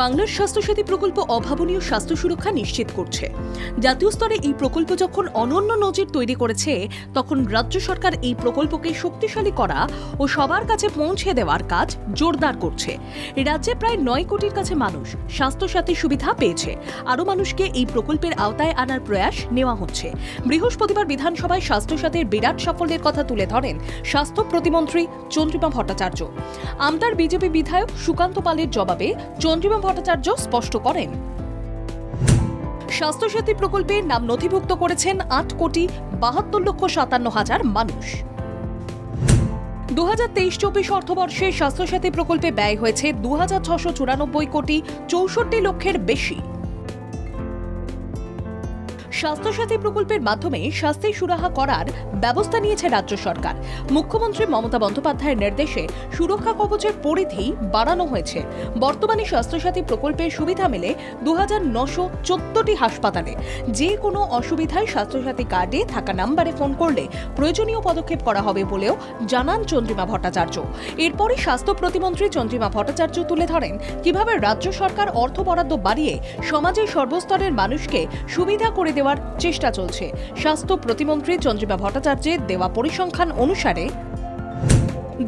বাংলার স্বাস্থ্যসাথী প্রকল্প অভাবনীয় স্বাস্থ্য সুরক্ষা নিশ্চিত করছে। জাতীয় স্তরে এই প্রকল্প যখন অনন্য নজির তৈরি করেছে, তখন রাজ্য সরকার এই প্রকল্পকে শক্তিশালী করা ও সবার কাছে পৌঁছে দেওয়ার কাজ জোরদার করছে। রাজ্যে প্রায় 9 কোটির কাছে মানুষ স্বাস্থ্যসাথী সুবিধা পেয়েছে। আরও মানুষকে এই প্রকল্পের আওতায় আনার প্রয়াস নেওয়া হচ্ছে। বৃহস্পতিবার বিধানসভায় স্বাস্থ্যসাথীর বিরাট সাফল্যের কথা তুলে ধরেন স্বাস্থ্য প্রতিমন্ত্রী চন্দ্রিমা ভট্টাচার্য। আমতার বিজেপি বিধায়ক সুকান্ত পালের জবাবে চন্দ্রিমা ভট্টাচার্য স্পষ্ট করেন, স্বাস্থ্যসাথী প্রকল্পের নাম নথিভুক্ত করেছেন 8,72,57,000 মানুষ। 2023-24 অর্থবর্ষে স্বাস্থ্যসাথী প্রকল্পে ব্যয় হয়েছে 2,694,64,00,000 বেশি। স্বাস্থ্যসাথী প্রকল্পের মাধ্যমে স্বাস্থ্য সুরাহা করার ব্যবস্থা নিয়েছে রাজ্য সরকার। মুখ্যমন্ত্রী মমতা বন্দ্যোপাধ্যায়ের নির্দেশে সুরক্ষা কবচের পরিধি বাড়ানো হয়েছে। বর্তমানে স্বাস্থ্যসাথী প্রকল্পের সুবিধা মেলে 2,914টি হাসপাতালে। যে কোনো অসুবিধায় স্বাস্থ্যসাথী কার্ডে থাকা নাম্বারে ফোন করলে প্রয়োজনীয় পদক্ষেপ করা হবে বলেও জানান চন্দ্রিমা ভট্টাচার্য। এরপরই স্বাস্থ্য প্রতিমন্ত্রী চন্দ্রিমা ভট্টাচার্য তুলে ধরেন কিভাবে রাজ্য সরকার অর্থ বরাদ্দ বাড়িয়ে সমাজের সর্বস্তরের মানুষকে সুবিধা করে দেওয়ার চেষ্টা চলছে। স্বাস্থ্য প্রতিমন্ত্রী চন্দ্রিমা ভট্টাচার্যের দেওয়া পরিসংখ্যান অনুসারে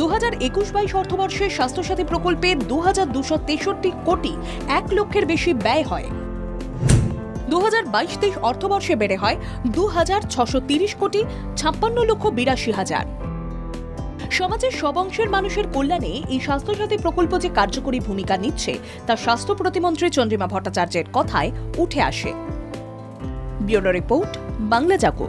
2021-22 অর্থবর্ষে স্বাস্থ্যসাথী প্রকল্পে 2,263 কোটি 1 লক্ষের বেশি ব্যয় হয়। 2022-23 অর্থবর্ষে বেড়ে হয় 2,630 কোটি 56,82,000। সমাজের সব অংশের মানুষের কল্যাণে এই স্বাস্থ্যসাথী প্রকল্প যে কার্যকরী ভূমিকা নিচ্ছে তা স্বাস্থ্য প্রতিমন্ত্রী চন্দ্রিমা ভট্টাচার্যের কথায় উঠে আসে। ব্যুরো রিপোর্ট, বাংলা জাগো।